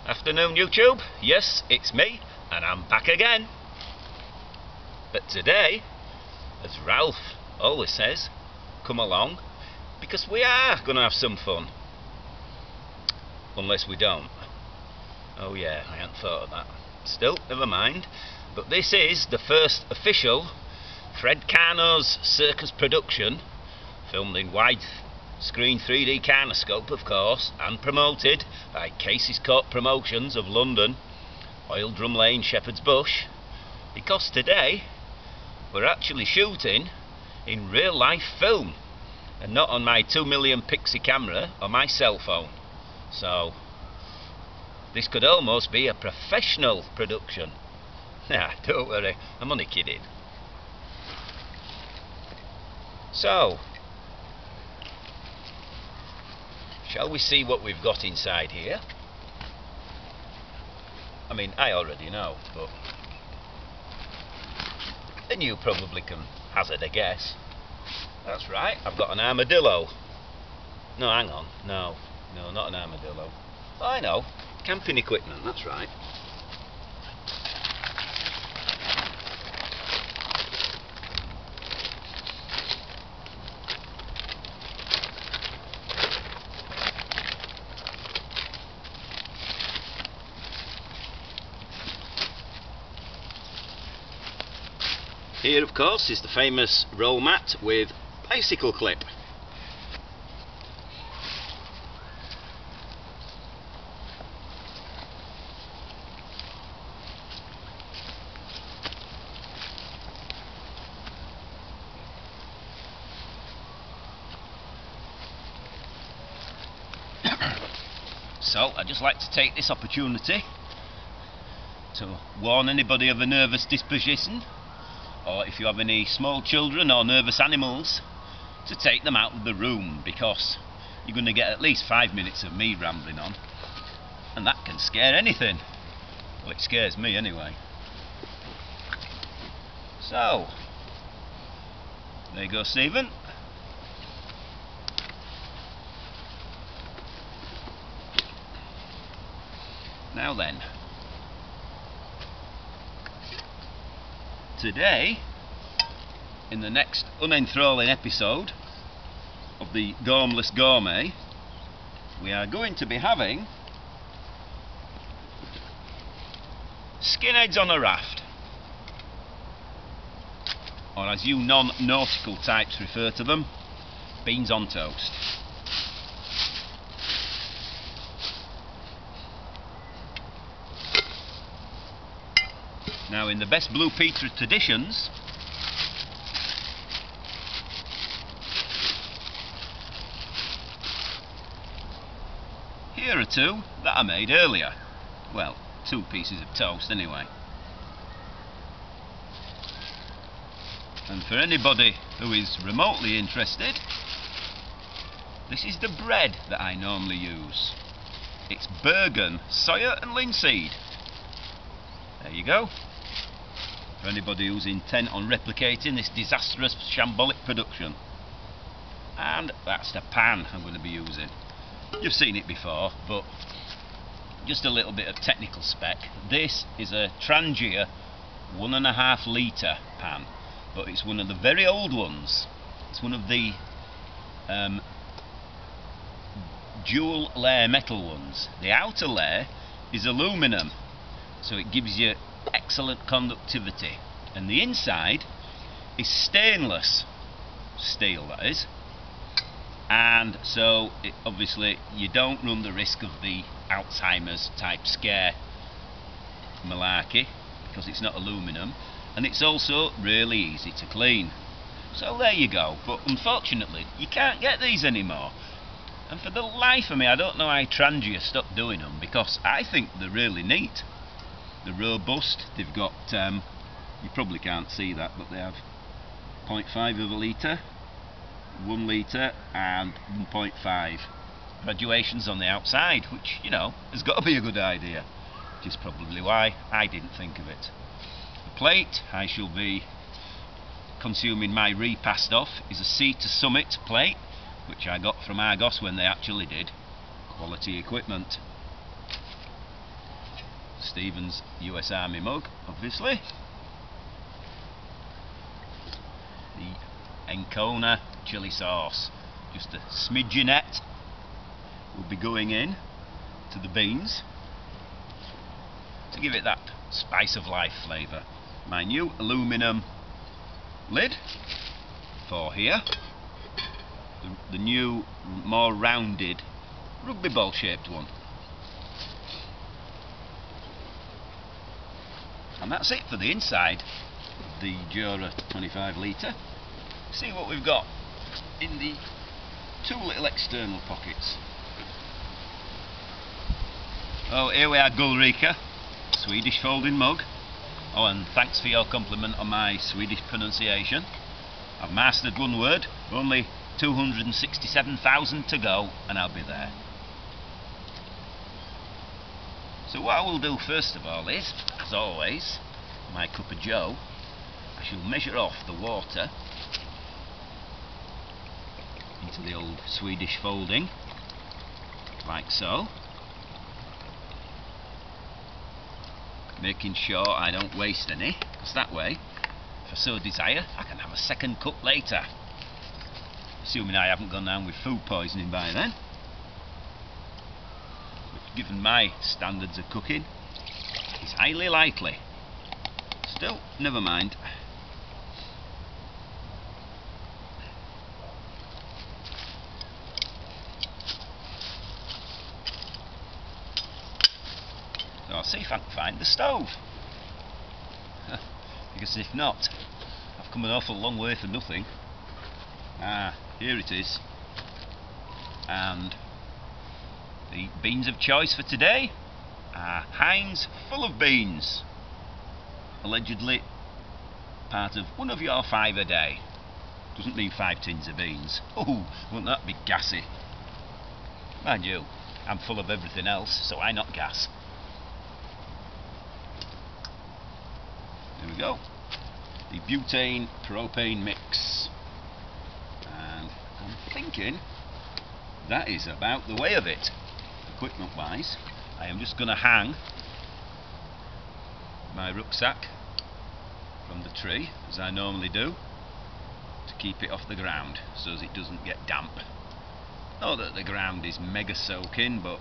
Afternoon YouTube, yes it's me and I'm back again. But today, as Ralph always says, come along because we are going to have some fun. Unless we don't. Oh yeah, I hadn't thought of that. Still, never mind. But this is the first official Fredcarno's circus production, filmed in widescreen 3D Carnoscope of course, and promoted by Casey's Court Promotions of London, Oil Drum Lane, Shepherd's Bush, because today we're actually shooting in real life film and not on my 2 million pixel camera or my cell phone. So this could almost be a professional production. Nah, don't worry, I'm only kidding. So, shall we see what we've got inside here? I mean, I already know, but then you probably can hazard a guess. That's right, I've got an armadillo. No, hang on, no, not an armadillo. Oh, I know, camping equipment, that's right. Here of course is the famous roll mat with bicycle clip. So I'd just like to take this opportunity to warn anybody of a nervous disposition, or if you have any small children or nervous animals, to take them out of the room, because you're going to get at least 5 minutes of me rambling on, and that can scare anything. Well, it scares me anyway. So there you go, Stephen. Now then, today, in the next unenthralling episode of the Gormless Gourmet, we are going to be having Skinheads on a raft, or as you non-nautical types refer to them, beans on toast. Now, in the best Blue Peter traditions, here are two that I made earlier. Well, 2 pieces of toast anyway. And for anybody who is remotely interested, this is the bread that I normally use. It's Bergen, soya and linseed. There you go. For anybody who's intent on replicating this disastrous shambolic production. And that's the pan I'm going to be using. You've seen it before, but just a little bit of technical spec. This is a Trangia 1.5 litre pan, but it's one of the very old ones. It's one of the dual layer metal ones. The outer layer is aluminium, so it gives you excellent conductivity, and the inside is stainless steel, that is, and so obviously you don't run the risk of the Alzheimer's type scare malarkey, because it's not aluminium, and it's also really easy to clean. So there you go. But unfortunately you can't get these anymore, and for the life of me I don't know how Trangia stopped doing them, because I think they're really neat. They're robust. They've got you probably can't see that, but they have 0.5 of a litre, 1 litre and 1.5 graduations on the outside, which, you know, has got to be a good idea, which is probably why I didn't think of it. The plate I shall be consuming my repast off is a Sea to Summit plate, which I got from Argos when they actually did quality equipment. Stevens US Army mug, obviously. The Encona chili sauce, just a smidgenette will be going in to the beans to give it that spice of life flavour. My new aluminium lid for here, the new more rounded rugby ball shaped one. And that's it for the inside of the Jura 25 litre. See what we've got in the two little external pockets. Oh, here we are, Gulrika, Swedish folding mug. Oh, and thanks for your compliment on my Swedish pronunciation. I've mastered one word, only 267,000 to go, and I'll be there. So what I will do first of all is, as always, my cup of joe, I shall measure off the water into the old Swedish folding, like so, making sure I don't waste any, because that way, if I so desire, I can have a second cup later, assuming I haven't gone down with food poisoning by then. Given my standards of cooking, it's highly likely. Still, never mind. So I'll see if I can find the stove. Because if not, I've come an awful long way for nothing. Ah, here it is. And the beans of choice for today are Heinz full of beans, allegedly part of one of your 5 a day. Doesn't mean 5 tins of beans. Oh, wouldn't that be gassy? Mind you, I'm full of everything else, so why not gas? There we go. The butane propane mix. And I'm thinking that is about the way of it. Equipment wise, I am just going to hang my rucksack from the tree, as I normally do, to keep it off the ground so as it doesn't get damp. Not that the ground is mega soaking, but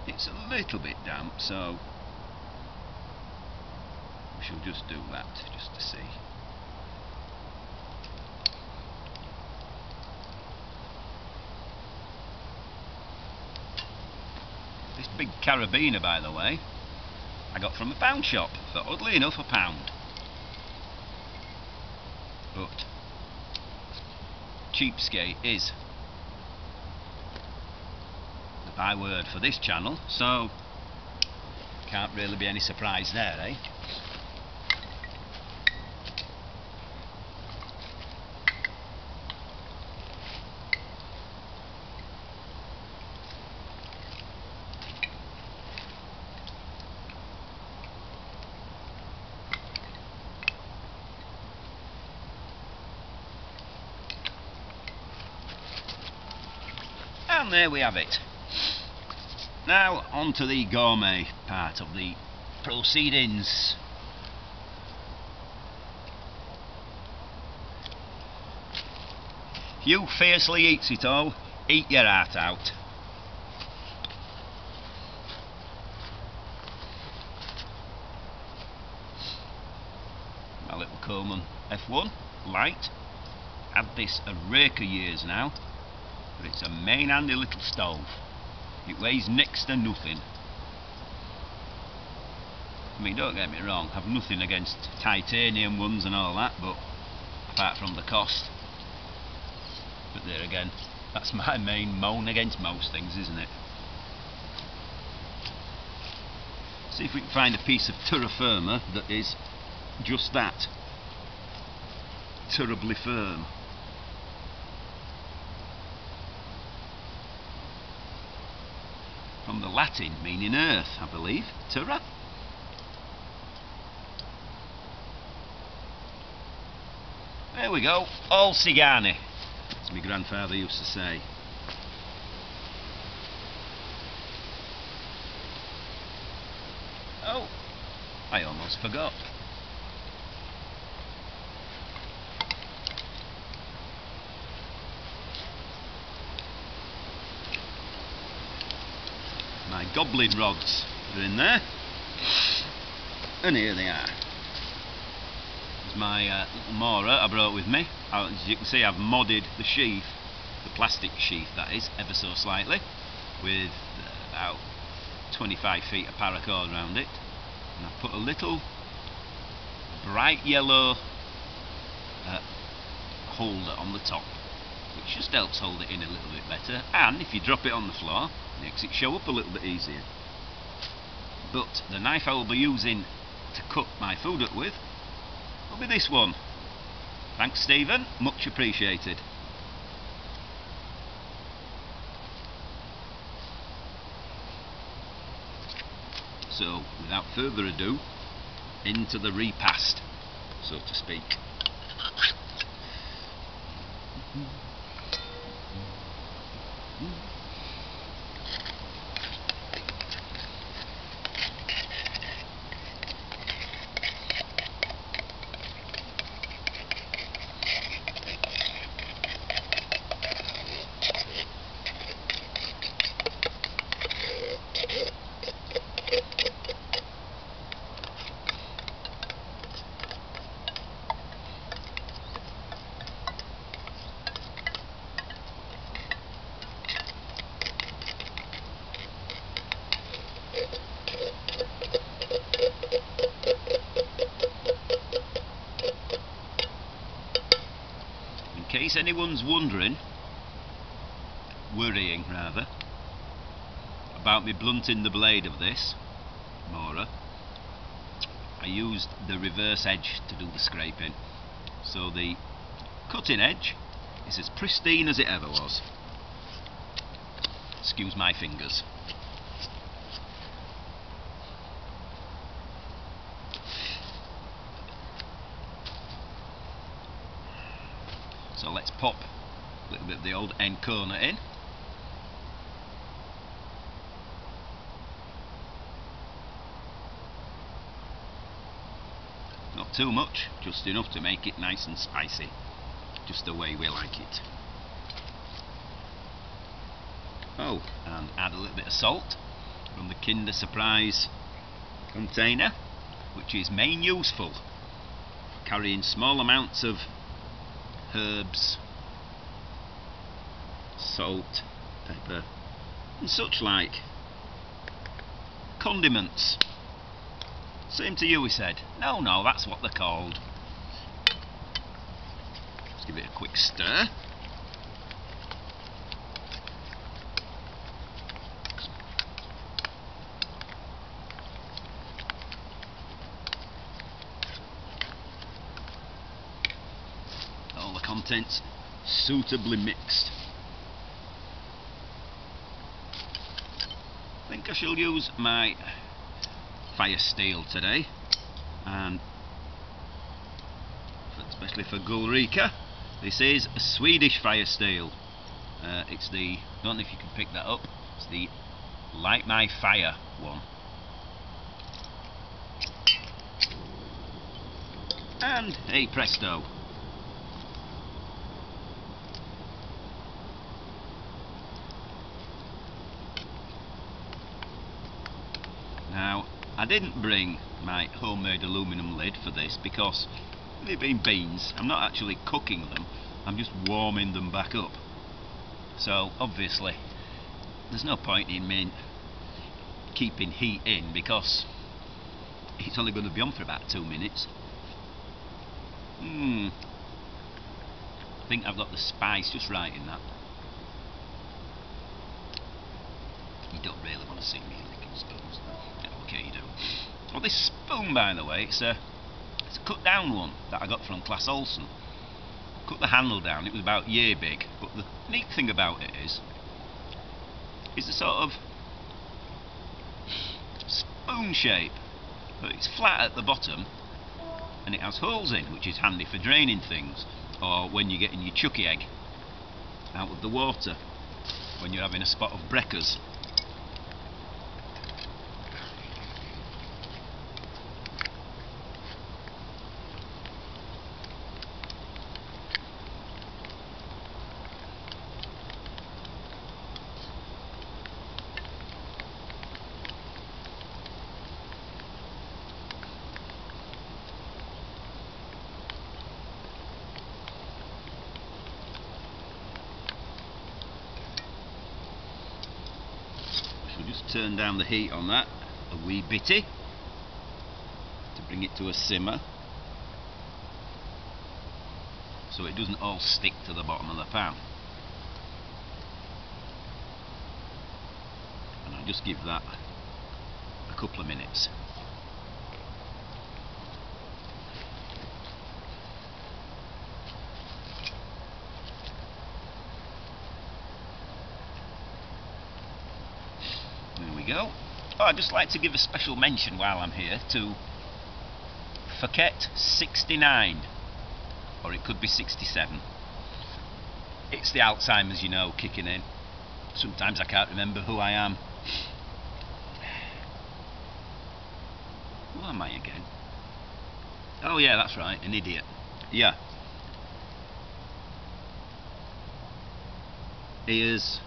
it's a little bit damp, so we shall just do that just to see. This big carabiner, by the way, I got from a pound shop for, oddly enough, £1. But cheapskate is the byword for this channel, so can't really be any surprise there, eh? And there we have it. Now on to the gourmet part of the proceedings. Hugh fiercely eats it all. Eat your heart out. My little Coleman F1 light. Had this a rake of years now. But it's a main handy little stove. It weighs next to nothing. I mean, don't get me wrong, I've nothing against titanium ones and all that, but apart from the cost. But there again, that's my main moan against most things, isn't it? See if we can find a piece of terra firma that is just that. Terribly firm. From the Latin meaning earth, I believe, terra. There we go, all cigani, as my grandfather used to say. I almost forgot. My goblin rods are in there, and here they are. There's my little Mora I brought with me. As you can see, I've modded the sheath, the plastic sheath that is, ever so slightly, with about 25 feet of paracord around it, and I've put a little bright yellow holder on the top, which just helps hold it in a little bit better, and if you drop it on the floor, it makes it show up a little bit easier. But the knife I will be using to cut my food up with will be this one. Thanks, Stephen, much appreciated. So, without further ado, into the repast, so to speak. In case anyone's worrying rather, about me blunting the blade of this Mora, I used the reverse edge to do the scraping, so the cutting edge is as pristine as it ever was. Excuse my fingers. So let's pop a little bit of the old end corner in. Not too much, just enough to make it nice and spicy, just the way we like it. Oh, and add a little bit of salt from the Kinder Surprise container, which is main useful for carrying small amounts of herbs, salt, pepper and such like. Condiments. Same to you, he said. No, that's what they're called. Let's give it a quick stir. All the contents suitably mixed. I think I shall use my fire steel today, and especially for Gulrika, this is a Swedish fire steel. It's the, I don't know if you can pick that up, it's the Light My Fire one. And hey presto, now I didn't bring my homemade aluminium lid for this because they've been beans. I'm not actually cooking them, I'm just warming them back up. So obviously there's no point in me keeping heat in because it's only going to be on for about 2 minutes. I think I've got the spice just right in that. You don't really want to see me licking spoons. Yeah, okay, you do. Well, this spoon, by the way, it's a cut down one that I got from Claes Olsen. Cut the handle down, it was about yay big, but the neat thing about it is the sort of spoon shape, but it's flat at the bottom and it has holes in, which is handy for draining things, or when you're getting your chucky egg out of the water when you're having a spot of breakers. turn down the heat on that a wee bitty to bring it to a simmer, so it doesn't all stick to the bottom of the pan. And I just give that a couple of minutes. There we go. Oh, I'd just like to give a special mention while I'm here to Forket 69, or it could be 67. It's the Alzheimer's, you know, kicking in. Sometimes I can't remember who I am. Who am I again? Oh yeah, that's right, an idiot. Yeah. He has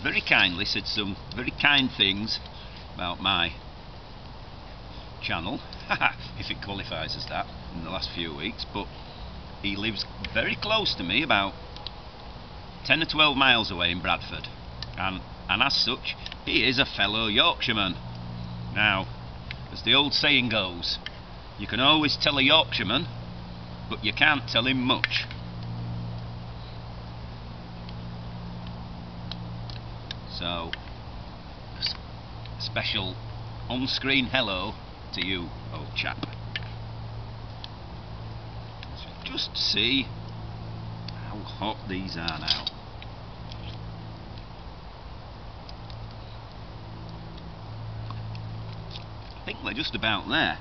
very kindly said some very kind things about my channel, if it qualifies as that, in the last few weeks, but he lives very close to me, about 10 or 12 miles away in Bradford, and as such he is a fellow Yorkshireman. Now, as the old saying goes, you can always tell a Yorkshireman, but you can't tell him much. So, a special on-screen hello to you, old chap. So just see how hot these are now. I think we're just about there.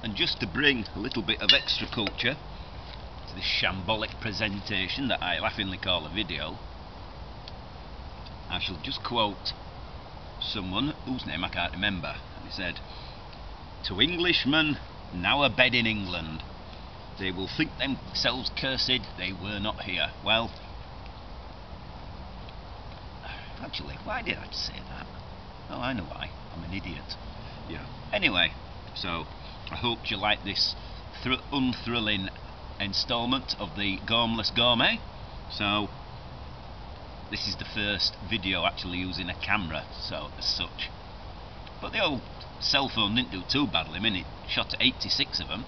And just to bring a little bit of extra culture to this shambolic presentation that I laughingly call a video, I shall just quote someone whose name I can't remember. And he said, "To Englishmen now abed in England, they will think themselves cursed they were not here." Well, actually, why did I say that? Oh, I know why. I'm an idiot. Yeah. Anyway, so I hope you like this unthrilling instalment of the Gormless Gourmet. So this is the first video actually using a camera, so as such. But the old cell phone didn't do too badly. I mean, it shot 86 of them.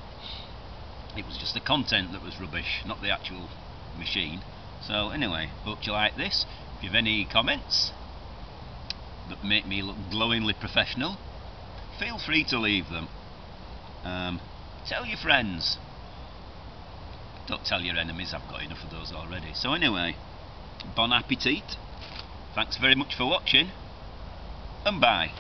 It was just the content that was rubbish, not the actual machine. So anyway, hope you like this. If you have any comments that make me look glowingly professional, feel free to leave them. Tell your friends. Don't tell your enemies, I've got enough of those already. So anyway, bon appetit. Thanks very much for watching, and bye.